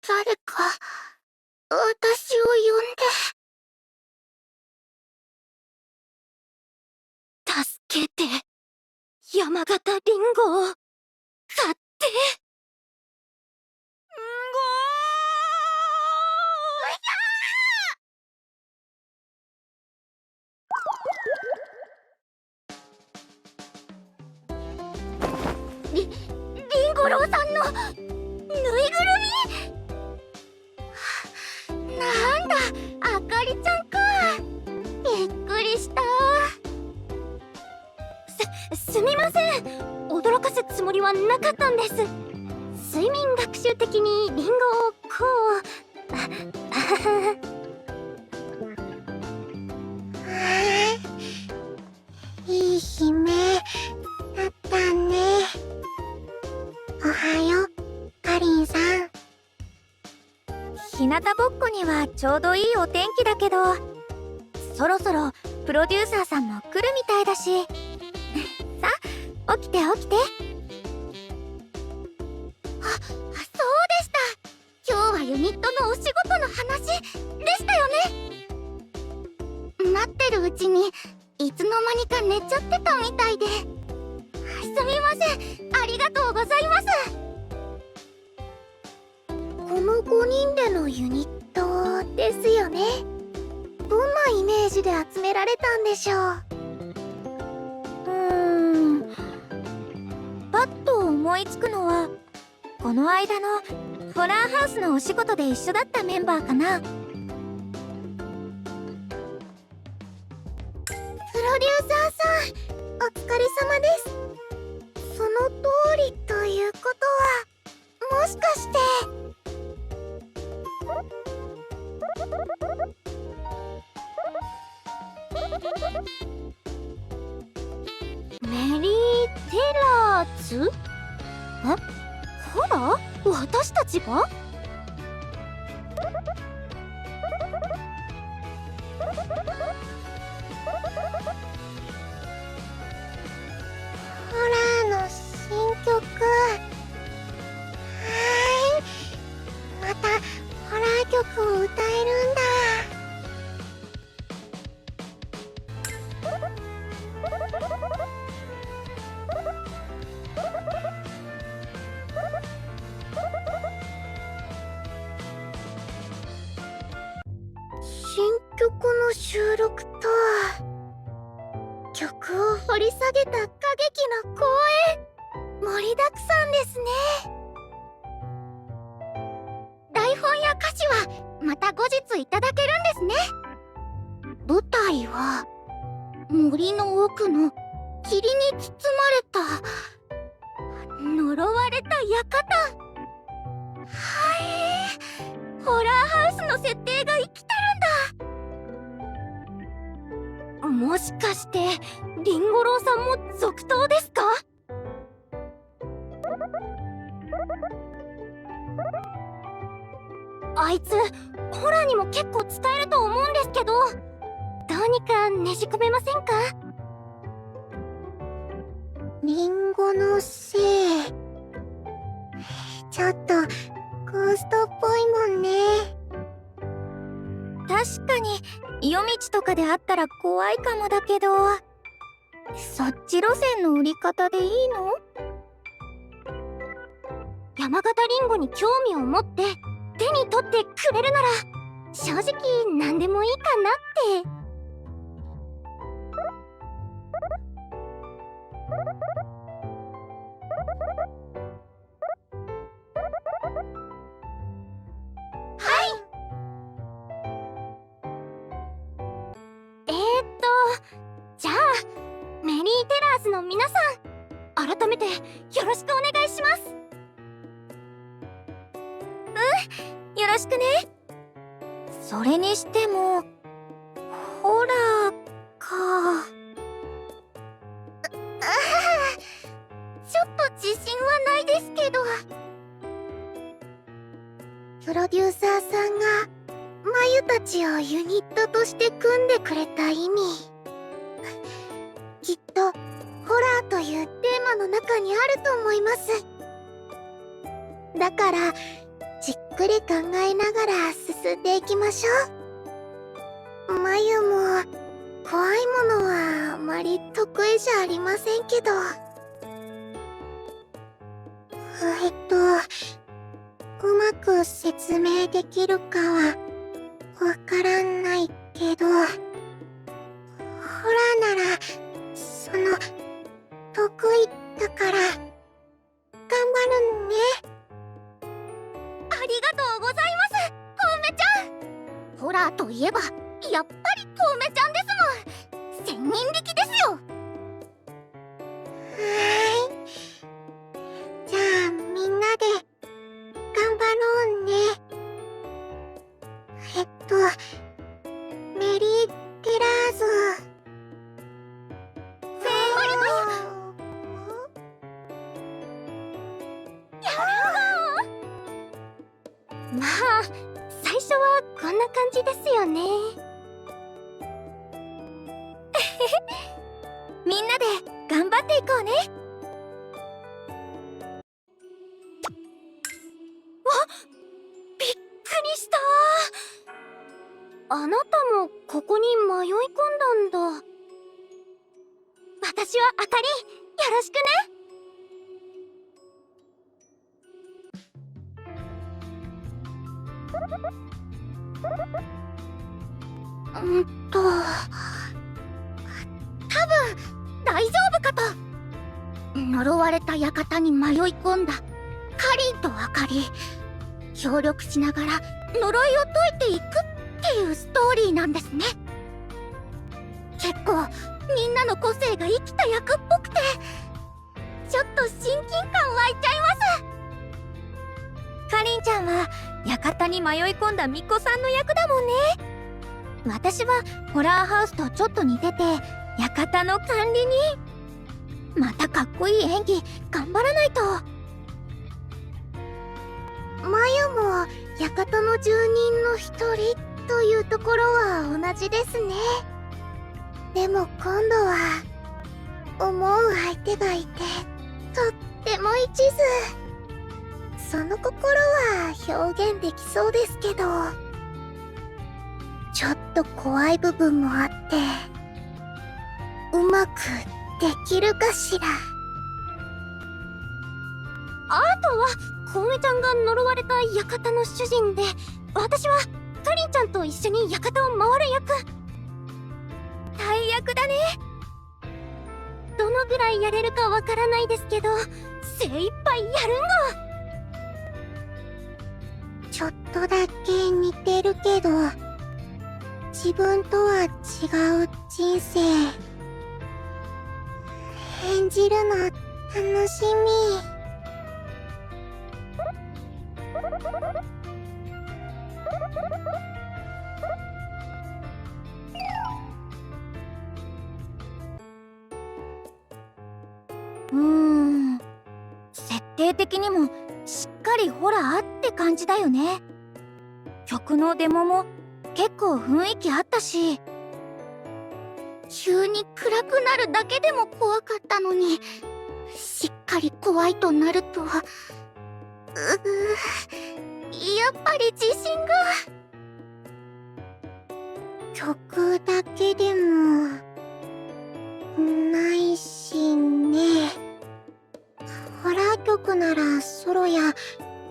誰か、私を呼んで。助けて、山形りんごを、買って。りんご郎さんのぬいぐるみ。なんだ、あかりちゃんか。びっくりした。すみません、驚かすつもりはなかったんです。睡眠学習的にリンゴをこう。いい姫だったね。おはよう、かりんさん。日向ぼっこにはちょうどいいお天気だけど、そろそろプロデューサーさんも来るみたいだし。さあ、起きて起きて。そうでした。今日はユニットのお仕事の話でしたよね。待ってるうちにいつの間にか寝ちゃってたみたいで。すみません、ありがとうございます。この5人でのユニットですよね。どんなイメージで集められたんでしょう。パッと思いつくのは、この間のホラーハウスのお仕事で一緒だったメンバーかな。プロデューサーさん、お疲れ様です。その通りということは、もしかして。メリーテラーズ？ほら、私たちが？ホラーの新曲。またホラー曲を歌えるんだ。新曲の収録と曲を掘り下げた歌劇の公演、盛りだくさんですね。台本や歌詞はまた後日いただけるんですね。舞台は森の奥の霧に包まれた呪われた館。ホラーハウスの設定が生きてるんだ。もしかしてりんご郎さんも続投ですか？あいつホラーにも結構使えると思うんですけど、どうにかねじ込めませんか？リンゴのせい、ちょっとゴーストっぽいもんね。確かに夜道とかであったら怖いかもだけど、そっち路線の売り方でいいの？山形りんごに興味を持って手に取ってくれるなら、正直何でもいいかなって。じゃあメリーテラーズの皆さん、改めてよろしくお願いします。よろしくね。それにしてもホラーか。ちょっと自信はないですけど。プロデューサーさんがマユたちをユニットとして組んでくれた意味、きっとホラーというテーマの中にあると思います。だからじっくり考えながら進んでいきましょう。まゆも怖いものはあまり得意じゃありませんけど。うまく説明できるかはわからないけど、ホラーならその得意だから頑張るね。ありがとうございます、トウメちゃん。ホラーといえばやっぱりトウメちゃんですもん。千人力ですよ。じゃあみんなで頑張ろうね。メリーテラーズ。まあ最初はこんな感じですよね。みんなで頑張っていこうね。びっくりした。あなたもここに迷い込んだんだ。私はあかり、よろしくね。多分大丈夫かと。呪われた館に迷い込んだカリンとあかり、協力しながら呪いを解いていくっていうストーリーなんですね。結構みんなの個性が生きた役っぽくて、ちょっと親近感湧いちゃいます。かりんちゃんは館に迷い込んだ巫女さんの役だもんね。私はホラーハウスとちょっと似てて館の管理人。またかっこいい演技頑張らないと。まゆも館の住人の一人というところは同じですね。でも今度は思う相手がいてとっても一途。その心は表現できそうですけど、ちょっと怖い部分もあってうまくできるかしら。あとはコウメちゃんが呪われた館の主人で、私はかりんちゃんと一緒に館を回る役。大役だね。どのぐらいやれるかわからないですけど精一杯やるんご。ちょっとだけ似てるけど自分とは違う人生演じるの楽しみ。設定的にもしっかりホラーって感じだよね。曲のデモも結構雰囲気あったし、急に暗くなるだけでも怖かったのに、しっかり怖いとなると、やっぱり自信が。曲だけでもないしね。ホラー曲ならソロや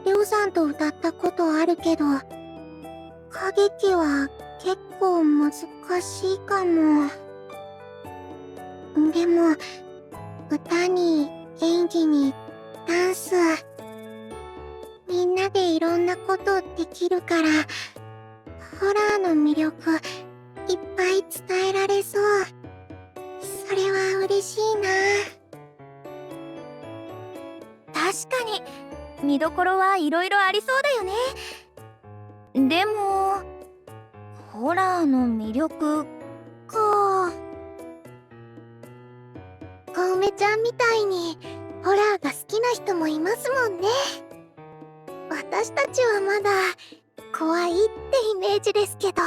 レオさんと歌ったことあるけど、歌劇は結構難しいかも。でも歌に演技にダンス、みんなでいろんなことできるから、ホラーの魅力いっぱい伝えられそう。それは嬉しいな。確かに見どころはいろいろありそうだよね。でもホラーの魅力か。コウメちゃんみたいにホラーが好きな人もいますもんね。私たちはまだ怖いってイメージですけど。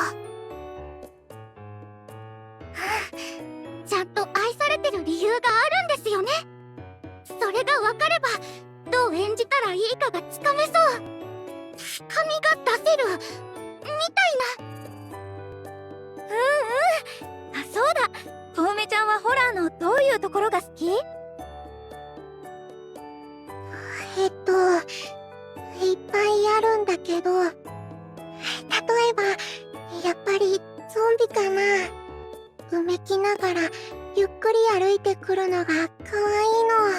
ちゃんと愛されてる理由があるんですよね。それが分かればどを演じたらいいかがつかめそう、深みが出せるみたいな。あ、そうだ、小梅ちゃんはホラーのどういうところが好き？いっぱいあるんだけど、例えばやっぱりゾンビかな。うめきながらゆっくり歩いてくるのがかわい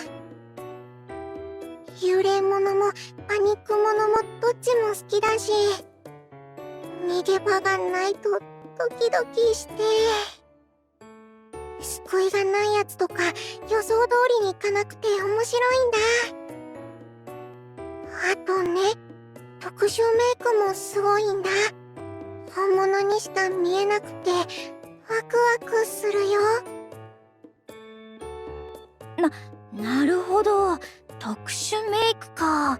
いの。幽霊ものもパニックものもどっちも好きだし、逃げ場がないとドキドキして、救いがないやつとか予想通りにいかなくて面白いんだ。あとね、特殊メイクもすごいんだ。本物にしか見えなくてワクワクするよ。なるほど、特殊メイクか。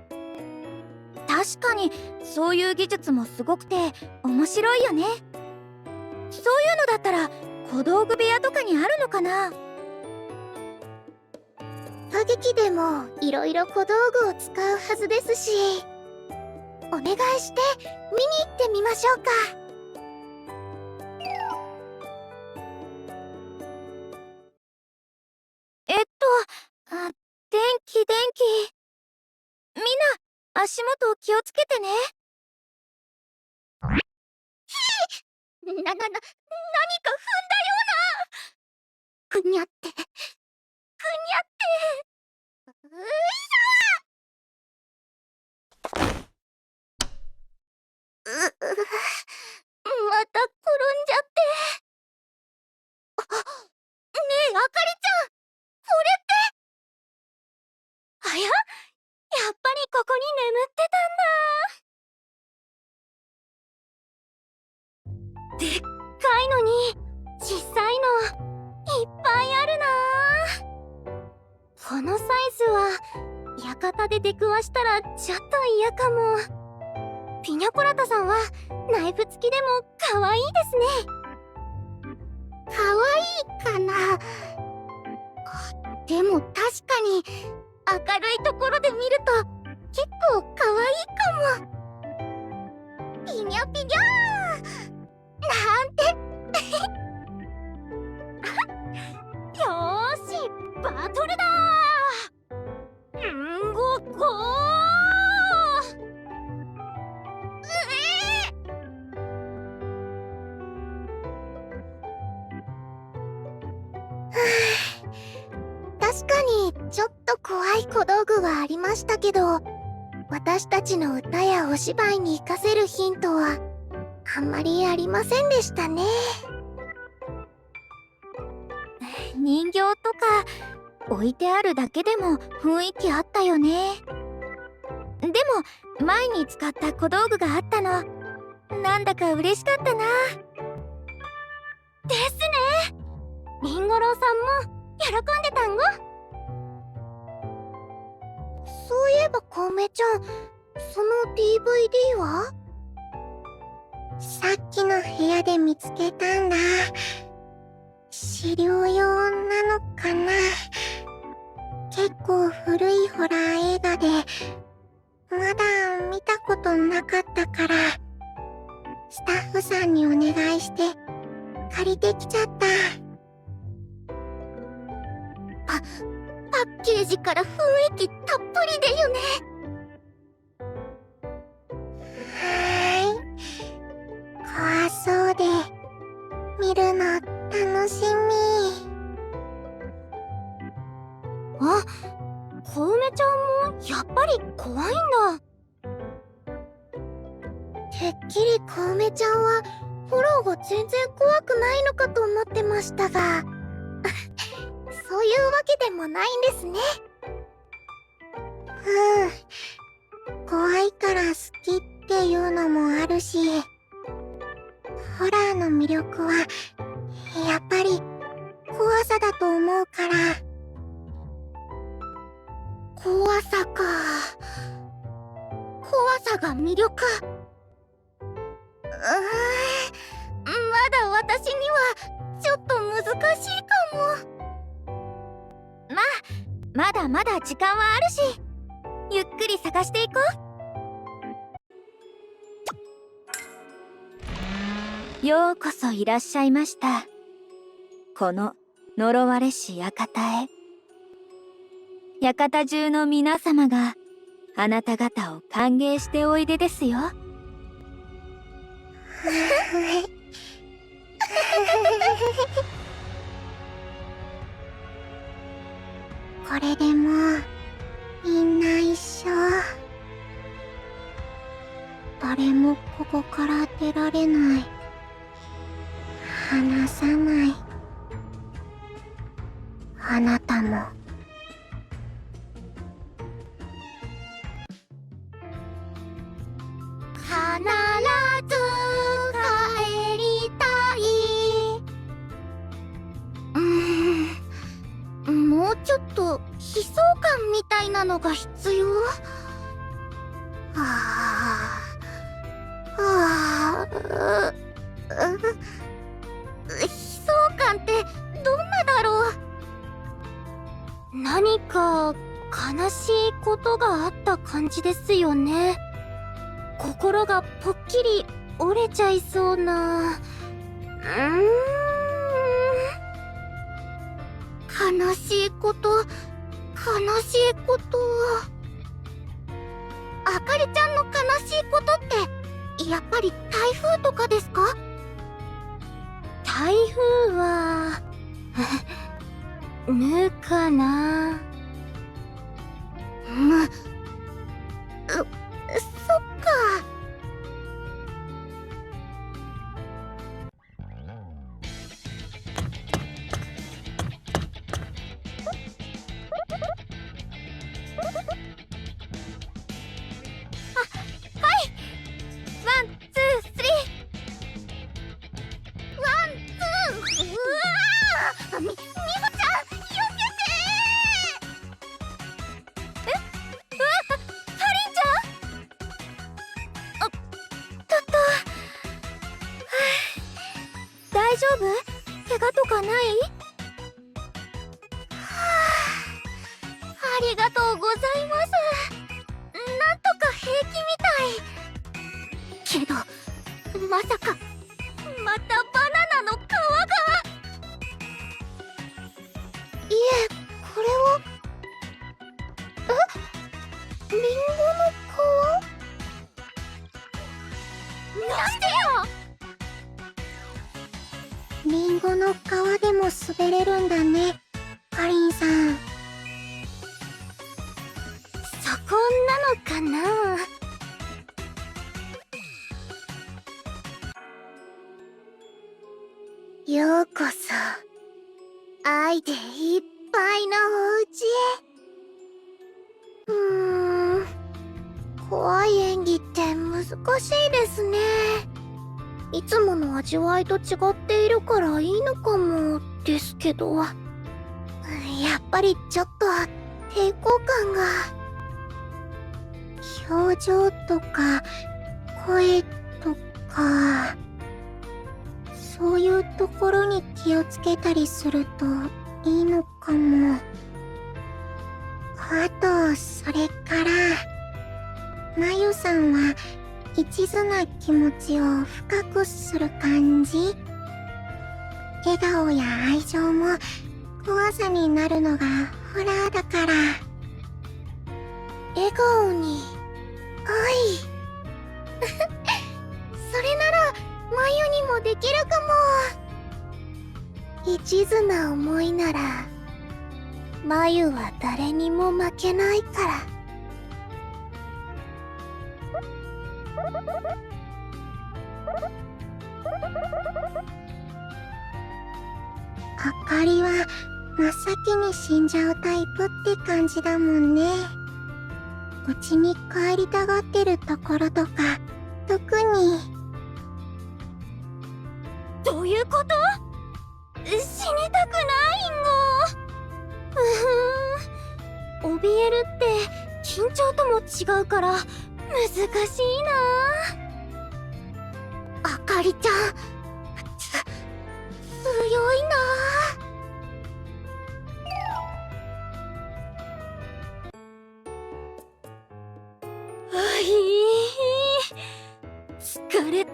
確かにそういう技術もすごくて面白いよね。そういうのだったら小道具部屋とかにあるのかな。歌劇でもいろいろ小道具を使うはずですし、お願いして見に行ってみましょうか。電気。みんな、足元気をつけてね。何か踏んだような。ふにゃって。ういさまた転んじゃって。ねえ、あかりちゃん、これって。やっぱりここに眠ってたんだ。でっかいのに小さいのいっぱいあるな。このサイズは館で出くわしたらちょっと嫌かも。ピニャコラタさんはナイフ付きでも可愛いですね。可愛いかな。でも確かに明るいところで見ると結構可愛いかも。ピニャピニャーなんてよーし、バトルだー。ごっこ確かにちょっと怖い小道具はありましたけど、私たちの歌やお芝居に活かせるヒントはあんまりありませんでしたね。人形とか置いてあるだけでも雰囲気あったよね。でも前に使った小道具があったの、なんだか嬉しかったな。ですね。リンゴ郎さんも喜んでたんご。そういえばコウメちゃん、その DVD は？さっきの部屋で見つけたんだ。資料用なのかな。結構古いホラー映画でまだ見たことなかったから、スタッフさんにお願いして借りてきちゃった。パッケージから雰囲気たっぷりでよね。怖そうで見るの楽しみ。あ、小梅ちゃんもやっぱり怖いんだ。てっきり小梅ちゃんはホラーが全然怖くないのかと思ってましたがそういうわけでもないんですね。怖いから好きっていうのもあるし、ホラーの魅力はやっぱり怖さだと思うから。怖さか。怖さが魅力。まだ私にはちょっと難しいかも。まだまだ時間はあるし、ゆっくり探していこう。ようこそいらっしゃいました。この呪われし館へ。館中の皆様があなた方を歓迎しておいでですよ。これでもうみんな一緒。誰もここから出られない。離さない。あなたも。必ず帰りたい。もうちょっと悲壮感みたいなのが必要。悲壮感ってどんなだろう。何か悲しいことがあった感じですよね。心がぽっきり折れちゃいそうな。悲しいこと。あかりちゃんの悲しいことってやっぱり台風とかですか？台風は無かな。そっか。ワン、ツー、スリー。ワン、ツー、うわー！みほちゃん、避けてー！ハリンちゃん？大丈夫？怪我とかない？ありがとうございます。なんとか平気みたい。けど、まさか、またバナナの皮が。いえ、これは。リンゴの皮？なんでよ！リンゴの皮でも滑れるんだね、かりんさん。そこなのかな。ようこそ愛でいっぱいのお家へ。怖い演技って難しいですね。いつもの味わいと違っているからいいのかもですけど、やっぱりちょっと抵抗感が。表情とか声とか、そういうところに気をつけたりするといいのかも。あと、それからまゆさんは一途な気持ちを深くする感じ。笑顔や愛情も怖さになるのがホラーだから。笑顔に愛それならまゆにもできるかも。一途な思いならまゆは誰にも負けないから。あかりは真っ先に死んじゃうタイプって感じだもんね。家に帰りたがってるところとか特に。どういうこと？死にたくないんご。怯えるって緊張とも違うから難しいな。あかりちゃん、強いな。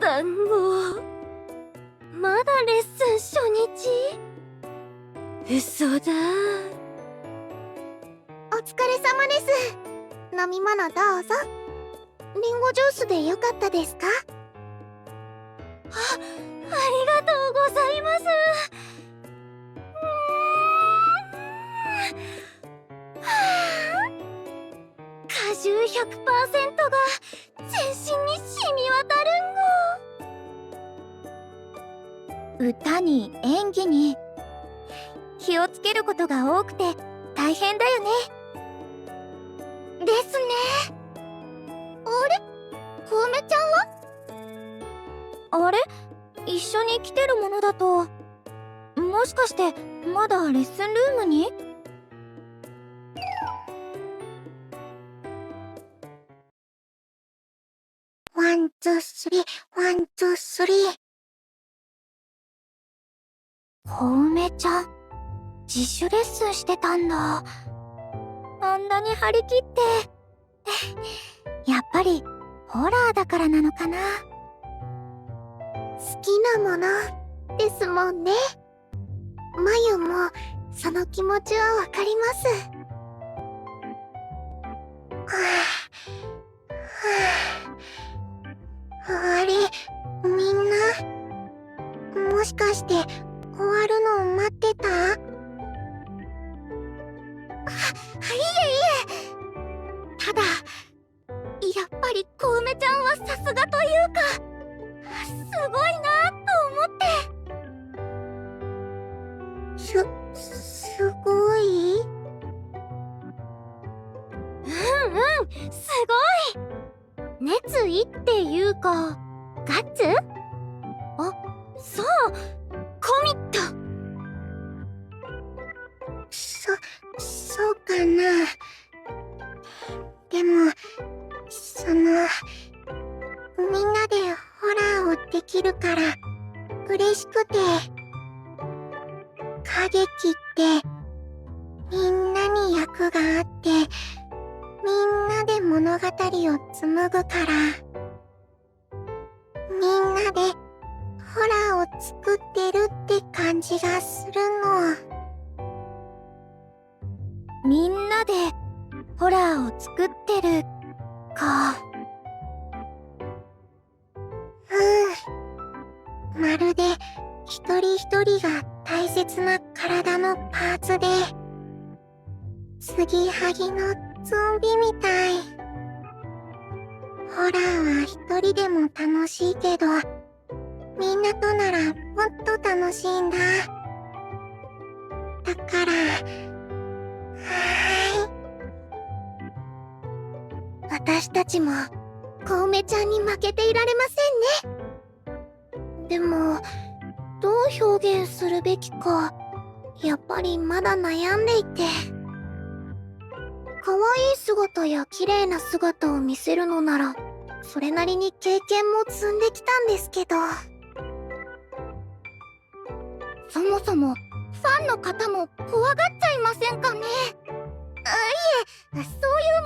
単語。まだレッスン初日？嘘だ。お疲れ様です。飲み物どうぞ。リンゴジュースでよかったですか？ありがとうございます。果汁 100% が全身に染み渡るんご。歌に演技に気をつけることが多くて大変だよね。ですね。あれ？小梅ちゃんは？あれ？一緒に来てるものだと、もしかしてまだレッスンルームに？ワンツースリー、ワンツースリー。小梅ちゃん、自主レッスンしてたんだ。あんなに張り切って。やっぱりホラーだからなのかな。好きなものですもんね。まゆもその気持ちはわかります。あれ、みんなもしかして終わるのを待ってた？いえ。ただ、やっぱり小梅ちゃんはさすがというか、すごいなと思って。すごい？すごい！熱意っていうか、ガッツ？あ、そう、コミット。そうかな。でも、みんなでホラーをできるから嬉しくて。歌劇ってみんなに役があって、みんなで物語を紡ぐから、みんなでホラーを作ってるって感じがするの。みんなでホラーを作ってるか。まるで一人一人が大切な体のパーツで、継ぎはぎのゾンビみたい。ホラーは一人でも楽しいけど、みんなとならもっと楽しいんだ。だから、私たちも小梅ちゃんに負けていられませんね。でも、どう表現するべきか、やっぱりまだ悩んでいて。可愛い姿や綺麗な姿を見せるのなら、それなりに経験も積んできたんですけど。そもそも、ファンの方も怖がっちゃいませんかね？いえ、そうい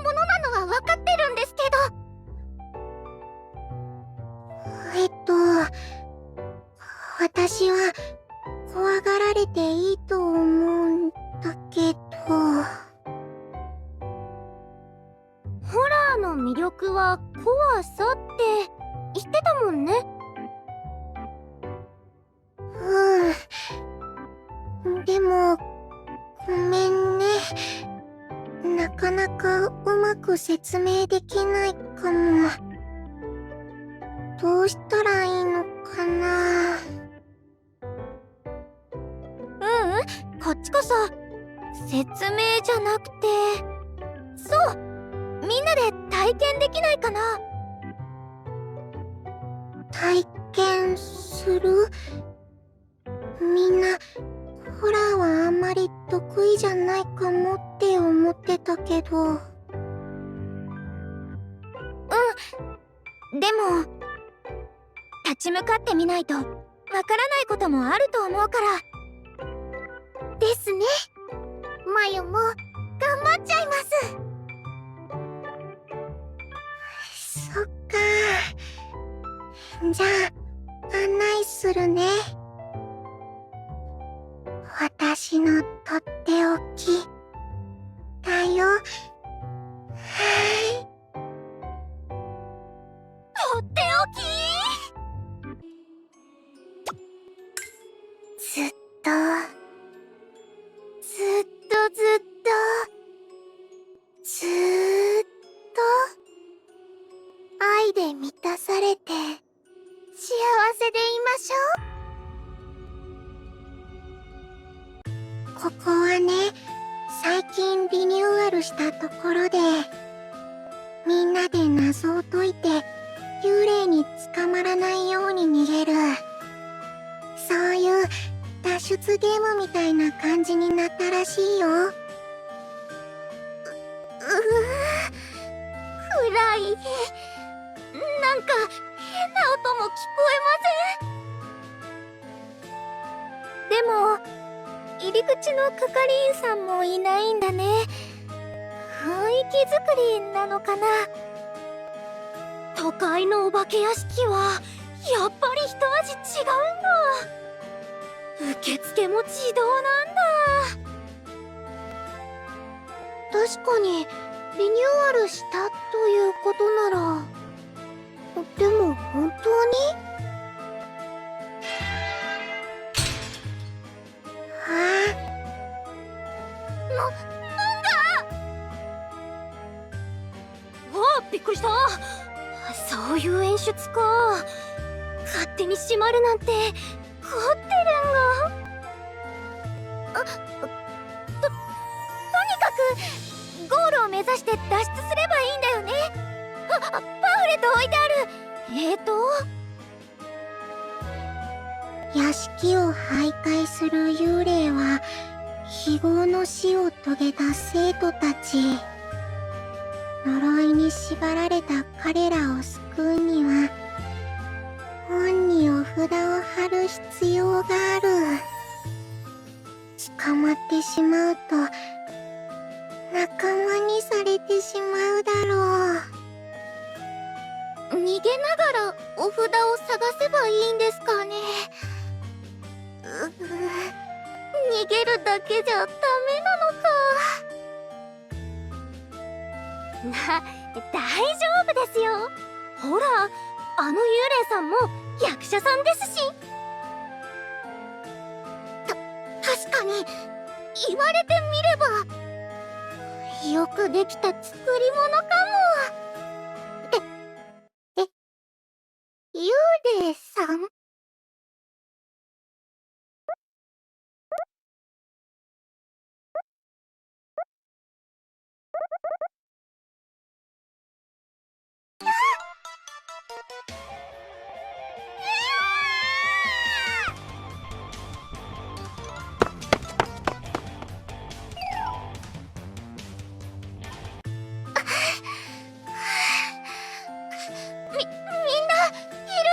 うものなのは分かってるんですけど。私は怖がられていいと思うんだけど。ホラーの魅力は怖さって言ってたもんね。でも、ごめんね。なかなかうまく説明できないかも。どうしたらいいのかな。こっちこそ説明じゃなくて、そう、みんなで体験できないかな。体験する？みんなホラーはあんまり得意じゃないかもって思ってたけど。でも立ち向かってみないとわからないこともあると思うから。ですね。マユも頑張っちゃいます。そっか。じゃあ案内するね。私のとっておきだよ。はい。とっておき。ずっとずっとずっとずーっと愛で満たされて幸せでいましょう。ここはね、最近リニューアルしたところで、みんなで謎を解いて幽霊に捕まらないように逃げる、そういう脱出ゲームみたいな感じになったらしいよ。暗い。なんか変な音も聞こえません？でも入り口の係員さんもいないんだね。雰囲気作りなのかな。都会のお化け屋敷はやっぱり一味違うんだ。受付も自動なんだ。確かにリニューアルしたということなら。でも本当に？なんだ？わあ、びっくりした。そういう演出か。勝手に閉まるなんて凝ってるんが。とにかくゴールを目指して脱出すればいいんだよね。パンフレット置いてある。屋敷を徘徊する幽霊は非業の死を遂げた生徒たち。呪いに縛られた彼らを救うには本にお札を貼る必要がある。捕まってしまうと仲間にされてしまうだろう。逃げながらお札を探せばいいんですかね。逃げるだけじゃダメなのか。大丈夫ですよ。ほら、あの幽霊さんも役者さんですし。確かに言われてみればよくできた作り物かも。幽霊さん？みんないる？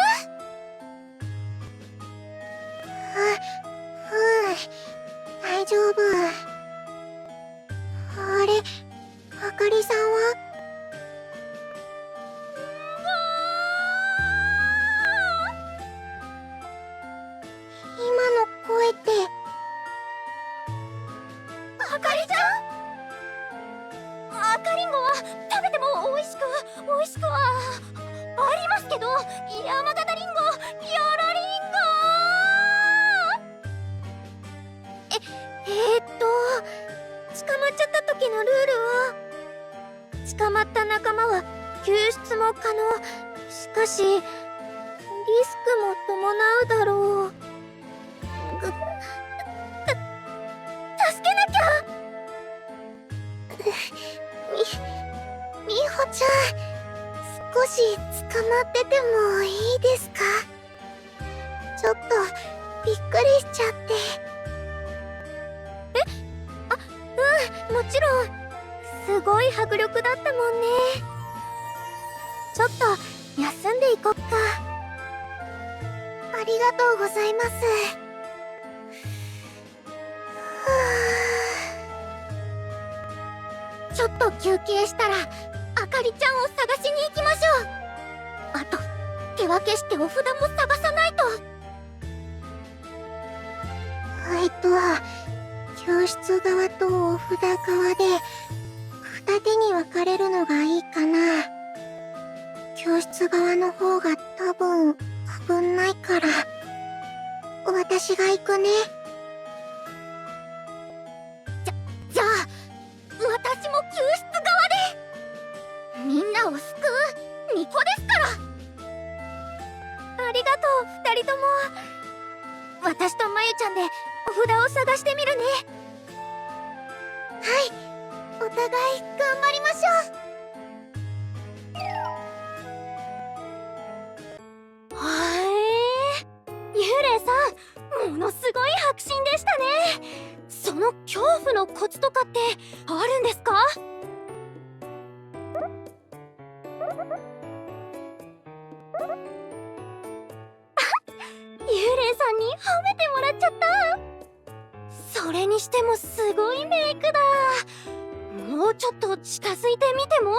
大丈夫。あれ、あかりさんは？今の声って。あかりちゃん？赤リンゴは食べても美味しくはありますけど、山形リンゴ、よろリンゴ。捕まっちゃった時のルールは、捕まった仲間は救出も可能。しかしリスクも伴うだろう。助けなきゃ。みほちゃん、少し捕まっててもいいですか？ちょっとびっくりしちゃって。もちろん。すごい迫力だったもんね。ちょっと休んでいこっか。ありがとうございます。ちょっと休憩したらあかりちゃんを探しに行きましょう。あと手手分けしてお札も探さないと。教室側とお札側で二手に分かれるのがいいかな。教室側の方が多分危ないから、私が行くね。じゃあ私も救出側でみんなを救う巫女ですから。ありがとう、二人とも。私とまゆちゃんでお札を探してみるね。はい、お互い頑張りましょう。幽霊さん、ものすごい迫真でしたね。その恐怖のコツとかってあるんですか？幽霊さんに褒めてもらっちゃった。それにしてもすごいメイクだ。もうちょっと近づいてみても？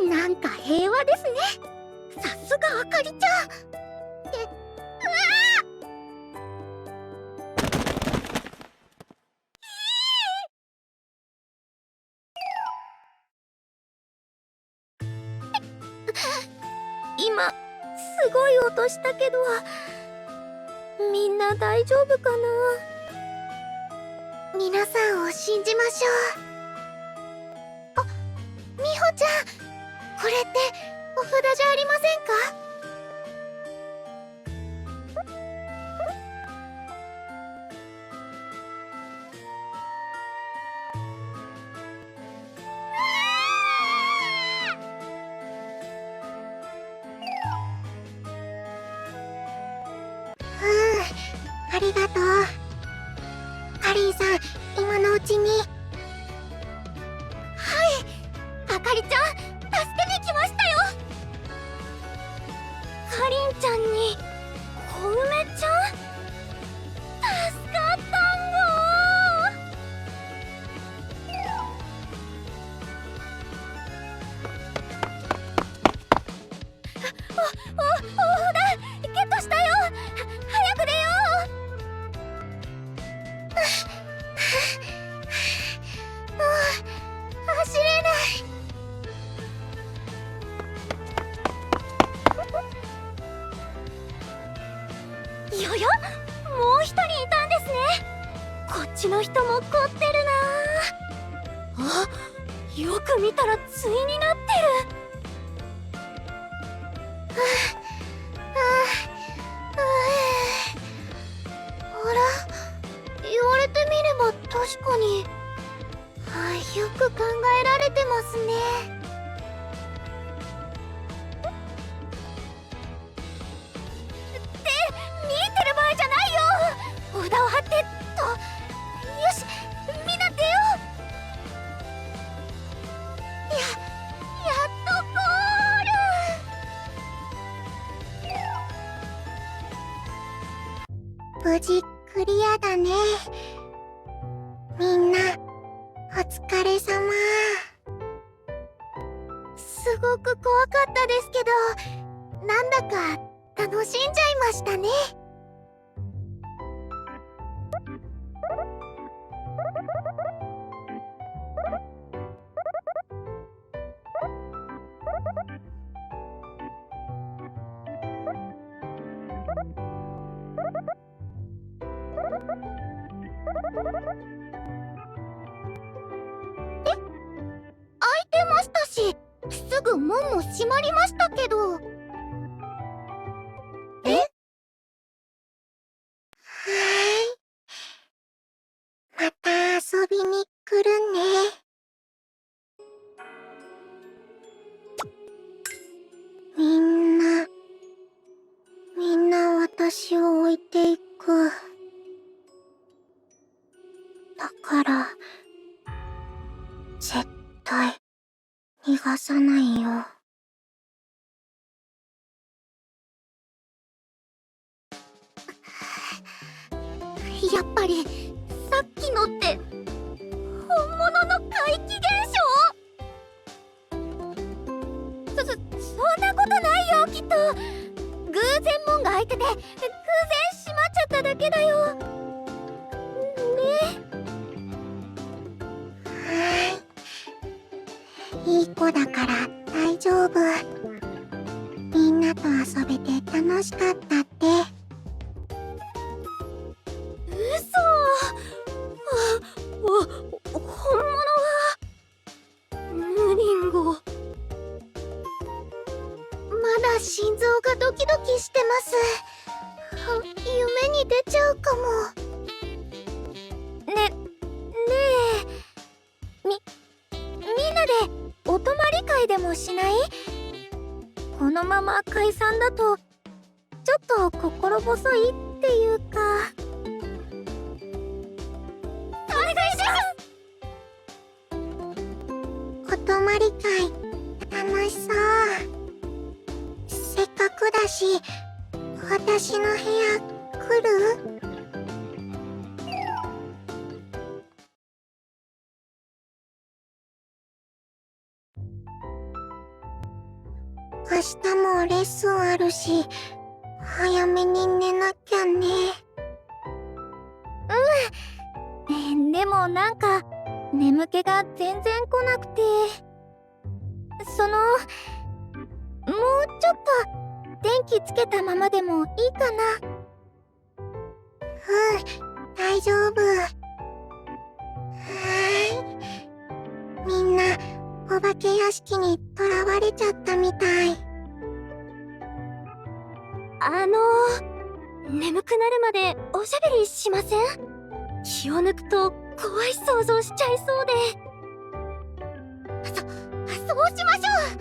なんか平和ですね。さすがあかりちゃん。今すごい音したけど、みんな大丈夫かな。皆さんを信じましょう。あ、みほちゃん、これってお札じゃありませんか？ありがとう。カリンさん、今のうちに。はい、あかりちゃん、助けに来ましたよ。カリンちゃんに小梅ちゃん、助かったんご。お札ゲットしたよ。早く出よう。もう走れない。よよ、もう一人いたんですね。こっちの人も凝ってるなあ。よく見たら対になってる。あら、言われてみれば確かに。よく考えられてますね。って見えてる場合じゃないよ。お札を貼ってと。よし、みんな出よう。やっとゴール。無事クリアだね。みんなお疲れ様。すごく怖かったですけど、なんだか楽しんじゃいましたね。開いてましたし、すぐ門も閉まりましたけど。え？また遊びに来るね。みんな私を置いていく。だから絶対逃がさないよ。やっぱりさっきの開いてて偶然閉まっちゃっただけだよ。ね。はい、いい子だから大丈夫。みんなと遊べて楽しかったって。嘘。本物はムリンゴ。まだ心臓がドキドキしてます。夢に出ちゃうかも。ねえ、みんなでお泊まり会でもしない？このまま解散だとちょっと心細いっていうか。お願いします。お泊まり会楽しそう。せっかくだし私の部屋来る？明日もレッスンあるし早めに寝なきゃね。でもなんか眠気が全然来なくて、もうちょっと電気つけたままでもいいかな？大丈夫。みんなお化け屋敷に囚われちゃったみたい。眠くなるまでおしゃべりしません？気を抜くと怖い想像しちゃいそうで。そうしましょう。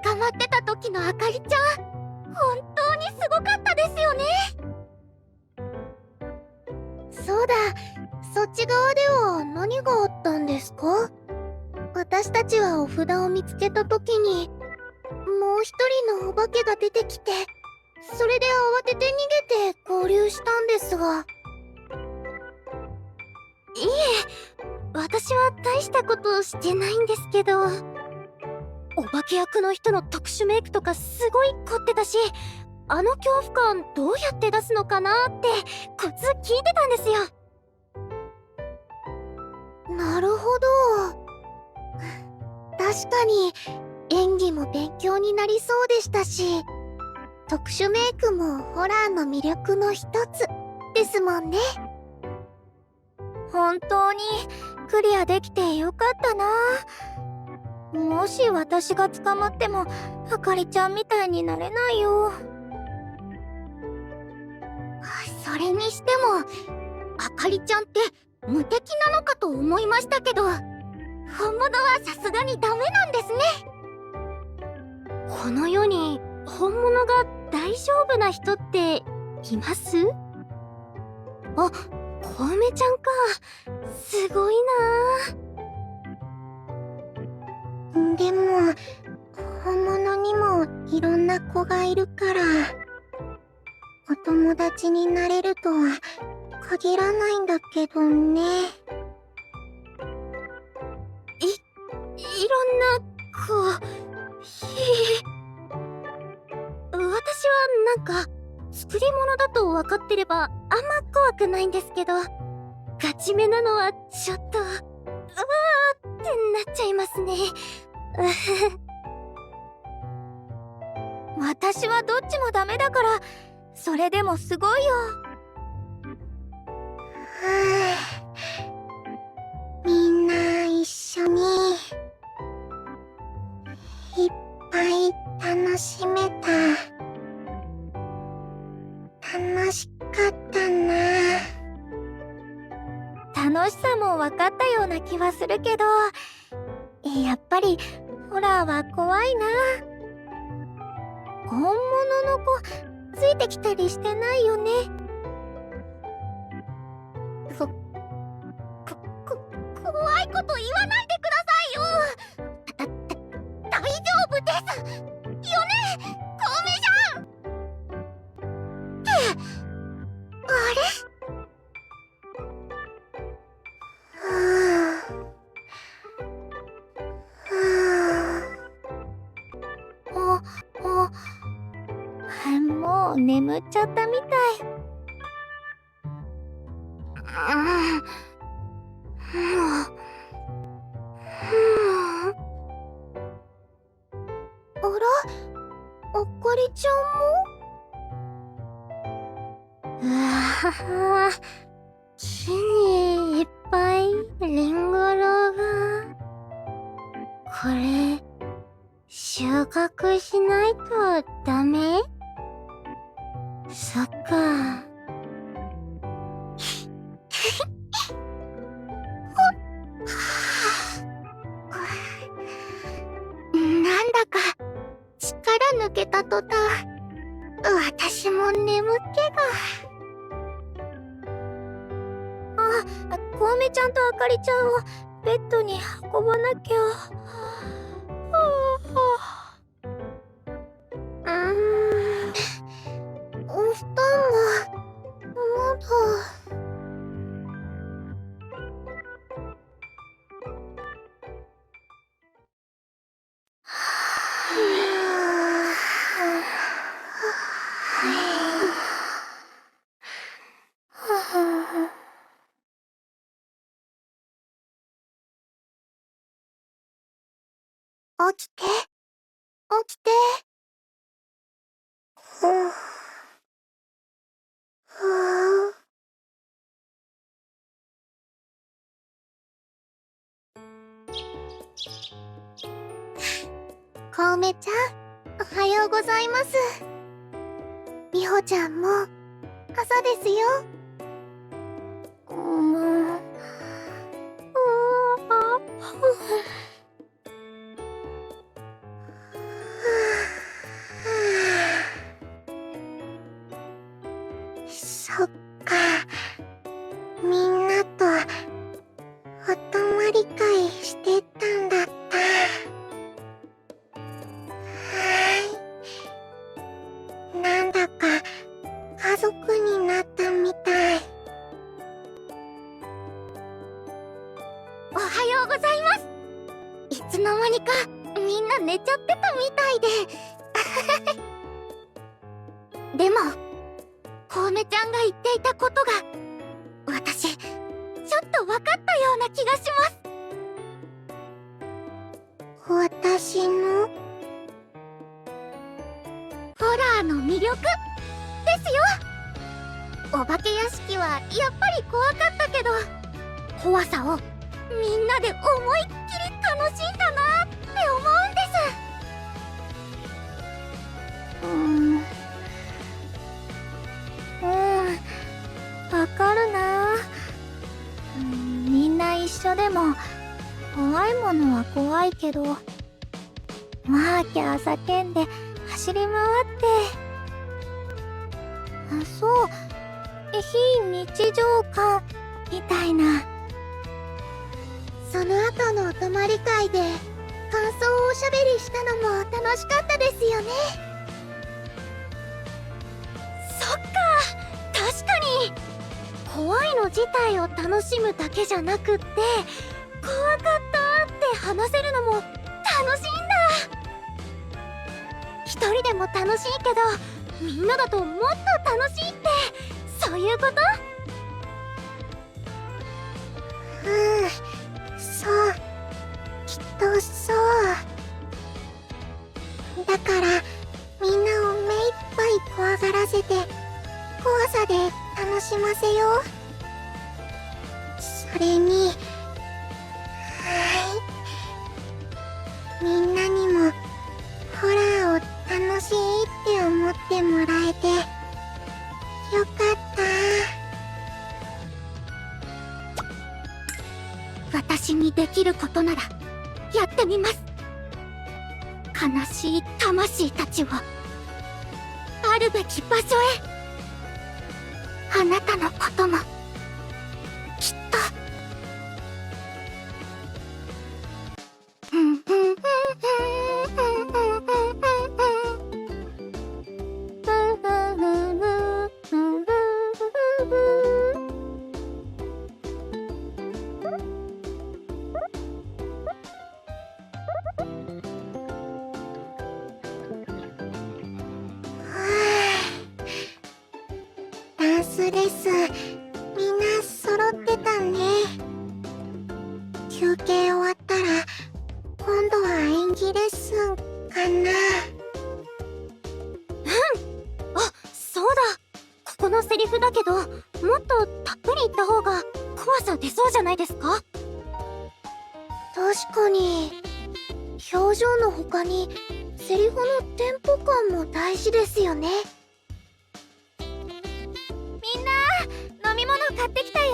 捕まってた時のあかりちゃん、本当にすごかったですよね。そうだ、そっち側では何があったんですか？私たちはお札を見つけた時にもう一人のお化けが出てきて、それで慌てて逃げて合流したんですが。いえ、私は大したことしてないんですけど、お化け役の人の特殊メイクとかすごい凝ってたし、あの恐怖感どうやって出すのかなってコツ聞いてたんですよ。なるほど。確かに演技も勉強になりそうでしたし、特殊メイクもホラーの魅力の一つですもんね。本当にクリアできてよかったな。もし私が捕まってもあかりちゃんみたいになれないよ。それにしてもあかりちゃんって無敵なのかと思いましたけど、本物はさすがにダメなんですね。この世に本物が大丈夫な人っています？あ、小梅ちゃんか。すごいな。でも本物にもいろんな子がいるから、お友達になれるとは限らないんだけどね。いろんな子。私はなんか作り物だと分かってればあんま怖くないんですけど、ガチめなのはちょっとうわーってなっちゃいますね。私はどっちもダメだから、それでもすごいよ。みんな一緒にいっぱい楽しめた。楽しかったな。楽しさも分かったような気はするけど、やっぱりホラーは怖いな。本物の子ついてきたりしてないよね。怖いこと言わないでくださいよ。大丈夫ですよね、小梅ちゃん。あれ？もう眠っちゃったみたい。あら、あかりちゃんも？うわは、木にいっぱいリンゴ郎が。これ収穫しないとダメ？そっか。なんだか力抜けた途端、私も眠気が。小梅ちゃんとあかりちゃんをベッドに運ばなきゃ。お布団がまだ。起きて、起きて。小梅ちゃん、おはようございます。美穂ちゃんも朝ですよ。そっか、みんなとお泊まり会してたんだった。なんだか家族になったみたい。おはようございます。いつの間にかみんな寝ちゃってたみたいで。でも小梅ちゃんが言っていたことが、私ちょっと分かったような気がします。私のホラーの魅力ですよ。お化け屋敷はやっぱり怖かったけど、怖さをみんなで思いっきり楽しんだなって思うんです。わかるな。みんな一緒でも怖いものは怖いけど、ワーキャー叫んで走り回って、そう、非日常感みたいな。その後のお泊まり会で感想をおしゃべりしたのも楽しかったですよね。そっか、確かに怖いの自体を楽しむだけじゃなくって、怖かったって話せるのも楽しいんだ。一人でも楽しいけど、みんなだともっと楽しいって、そういうこと？そう、きっとそう。だからみんなを目いっぱい怖がらせて、怖さで楽しませよう。それに、みんなにもホラーを楽しいって思ってもらえてよかった。私にできることならやってみます。悲しい魂たちをあるべき場所へ。あなたのこともきっと。スです。みんな揃ってたね。休憩終わったら今度は演技レッスンかな。あ、そうだ。ここのセリフだけど、もっとたっぷり言った方が怖さ出そうじゃないですか？確かに表情の他にセリフのテンポ感も大事ですよね。みんな飲み物買ってきたよ。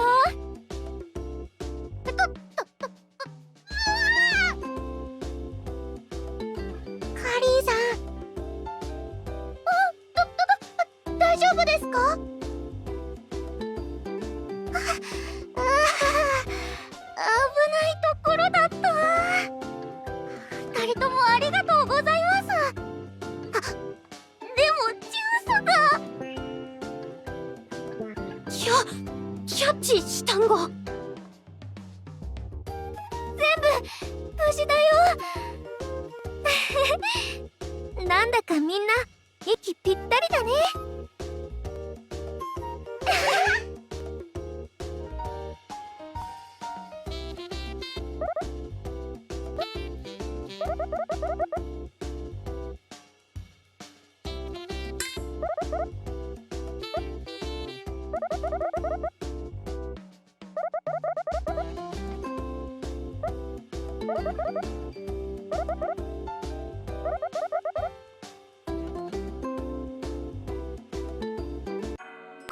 カリーさん、大丈夫ですか？危ないところだった。二人ともありがとうございます。でもジュースがキャッチしたんが。全部無事だよ。なんだかみんな息ぴったりだね。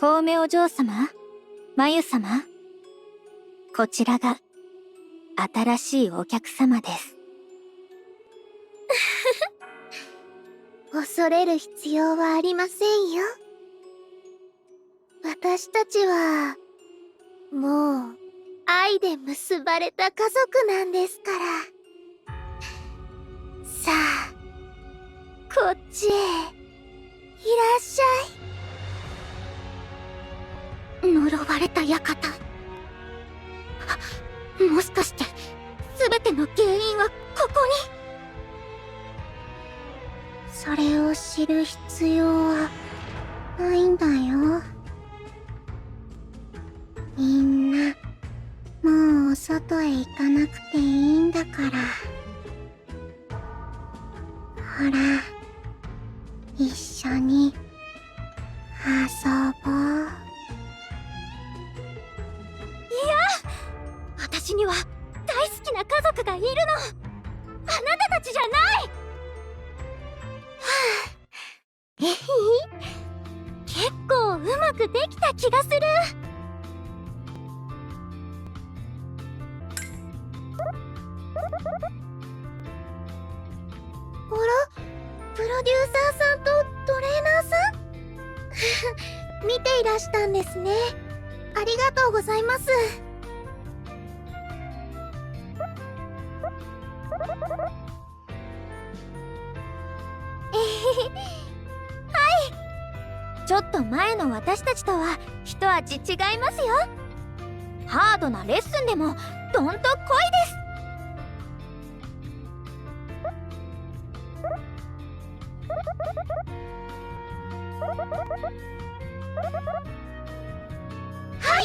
小梅お嬢様、まゆ様、こちらが新しいお客様です。恐れる必要はありませんよ。私たちはもう愛で結ばれた家族なんですから。さあ、こっちへいらっしゃい。呪われた館。もしかして全ての原因はここに？それを知る必要はないんだよ。みんなもうお外へ行かなくていいんだから。ほら、一緒に遊ぼう。私には大好きな家族がいるの。あなたたちじゃない。えひ結構うまくできた気がする。あら、プロデューサーさんとトレーナーさん見ていらしたんですね。ありがとうございます。ちょっと前の私たちとは一味違いますよ。ハードなレッスンでもどんと来いです。はい。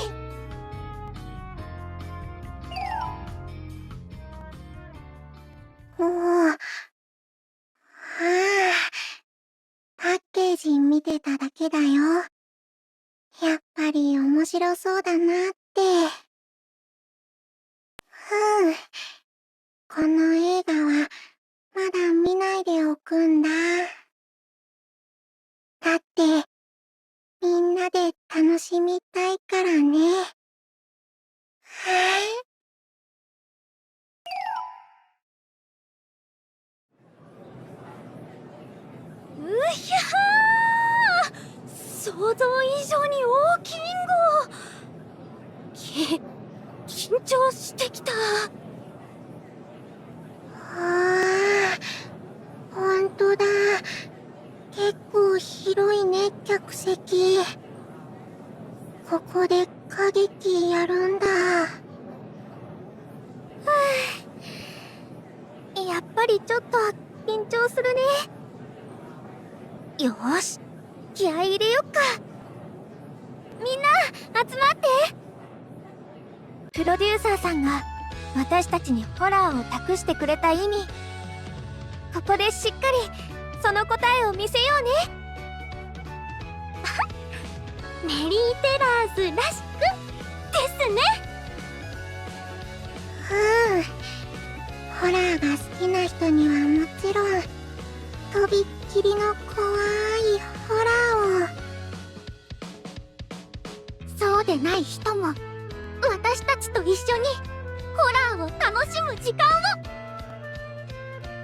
もう、パッケージ見てただけだよ。やっぱり面白そうだなって。この映画はまだ見ないでおくんだ。だって、みんなで楽しみたいからね。うひゃー、想像以上に大きいんご。緊張してきた。ほんとだ。結構広いね、客席。ここで歌劇やるんだ。やっぱりちょっと緊張するね。よーし、気合い入れよっか。みんな集まって。プロデューサーさんが私たちにホラーを託してくれた意味、ここでしっかりその答えを見せようね。メリーテラーズらしくですね。ホラーが好きな人にはもちろん、とびっきりの怖いホラーを、そうでない人も私たちと一緒にホラーを楽しむ時間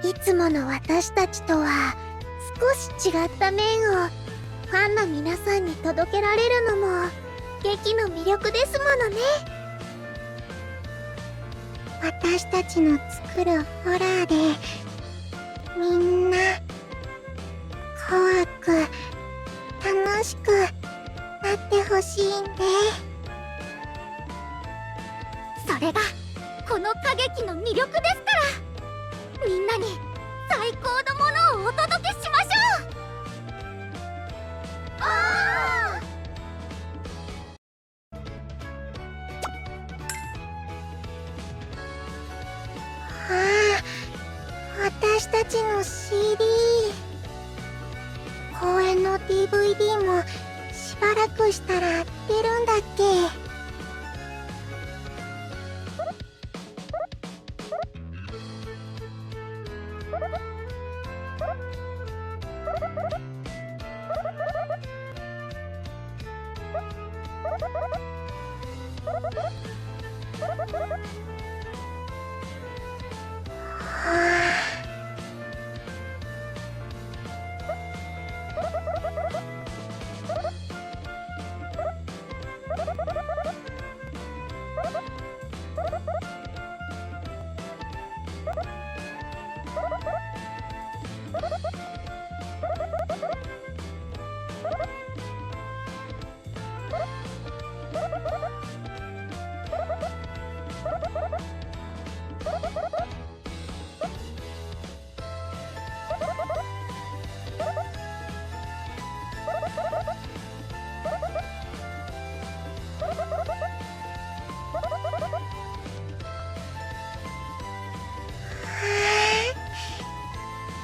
を。いつもの私たちとは少し違った面をファンの皆さんに届けられるのも劇の魅力ですものね。私たちの作るホラーでみんな怖く楽しくなってほしいんで。それがこの歌劇の魅力ですから、みんなに最高のものをお届けしましょう。私たちの CD、 公演の DVD もしばらくしたら出るんだっけ。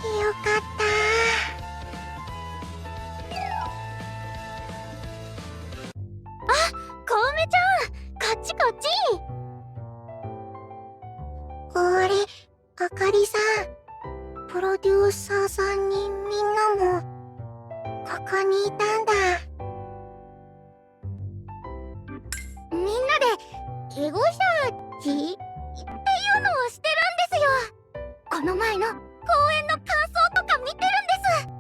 よかった。小梅ちゃん、こっちこっち。あれ、あかりさん、プロデューサーさんにみんなもここにいたんだ。みんなでエゴシャージっていうのをしてるんですよ。この前の公演の感想とか見てるんです。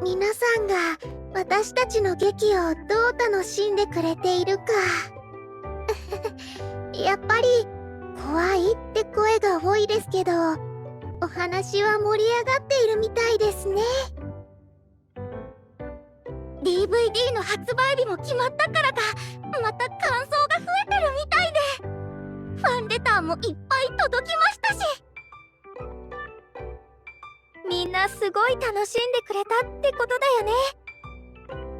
皆さんが私たちの劇をどう楽しんでくれているか。やっぱり怖いって声が多いですけど、お話は盛り上がっているみたいですね。DVD の発売日も決まったからか、また感想が増えてるみたいで、ファンレターもいっぱい届きましたし。みんなすごい楽しんでくれたってことだよね。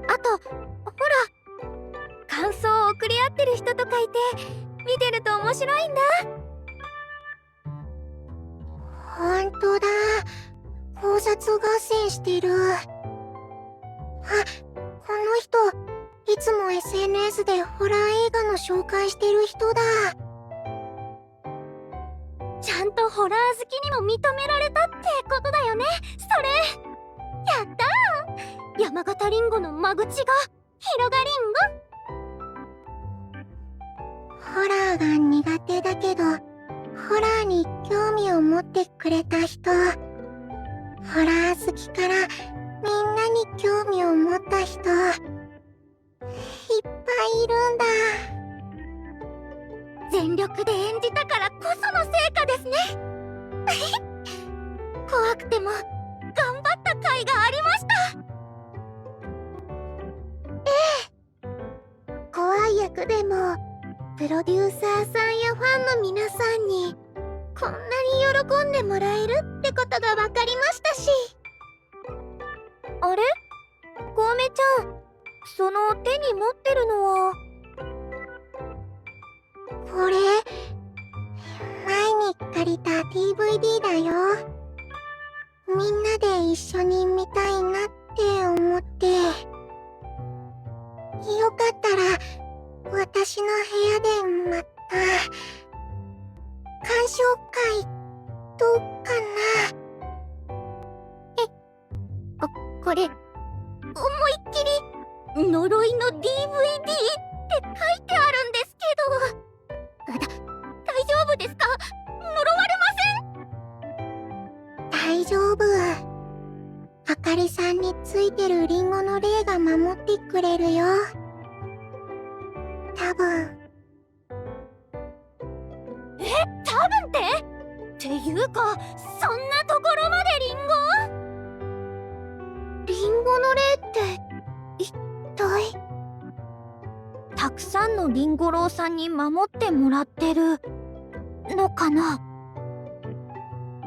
あと、ほら、感想を送り合ってる人とかいて、見てると面白いんだ。ほんとだ。考察合戦してる。あ、この人、いつも SNS でホラー映画の紹介してる人だ。ちゃんとホラー好きにも認められたってことだよね。それやったー。山形りんごの間口が広がりんご。ホラーが苦手だけどホラーに興味を持ってくれた人、ホラー好きからみんなに興味を持った人、いっぱいいるんだ。全力で演じたからこその成果ですね。怖くても頑張った甲斐がありました。怖い役でもプロデューサーさんやファンの皆さんにこんなに喜んでもらえるってことが分かりましたし。あれ、コウメちゃん、その手に持ってるのは。これ前に借りた DVD だよ。みんなで一緒に見たいなって思って。よかったら私の部屋でまた鑑賞会どうかな。これ思いっきり呪いの DVD って書いてあるんですけど、大丈夫ですか？呪われません？大丈夫。あかりさんについてるリンゴの霊が守ってくれるよ。多分。多分っていうか、そんなところまでリンゴの霊って一体。たくさんのリンゴ郎さんに守ってもらってるのかな。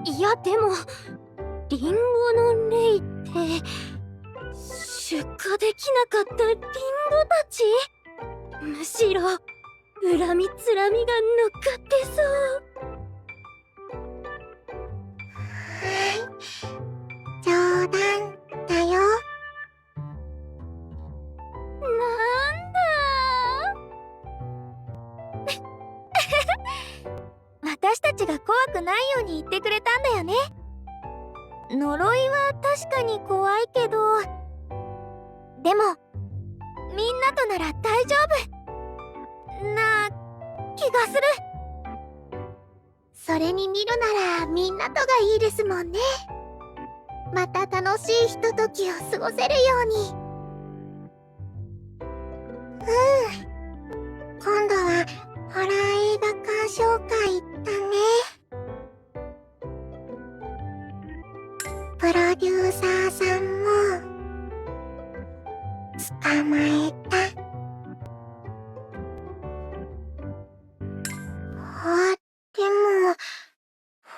いやでも、リンゴの霊って出荷できなかったリンゴたち？むしろ恨みつらみが乗っかってそう。冗談だよ。なんだ私たちが怖くないように言ってくれたんだよね。呪いは確かに怖いけど、でもみんなとなら大丈夫な気がする。それに見るならみんなとがいいですもんね。また楽しいひとときを過ごせるように。今度はホラー映画鑑賞会だね。プロデューサーさんも捕まえた。でも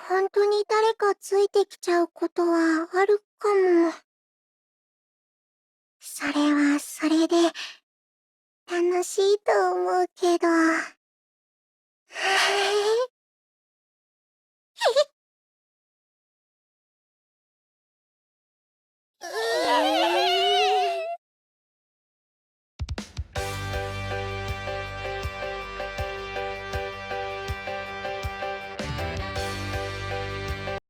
本当に誰かついてきちゃうことはあるかも。それはそれで楽しいと思うけど。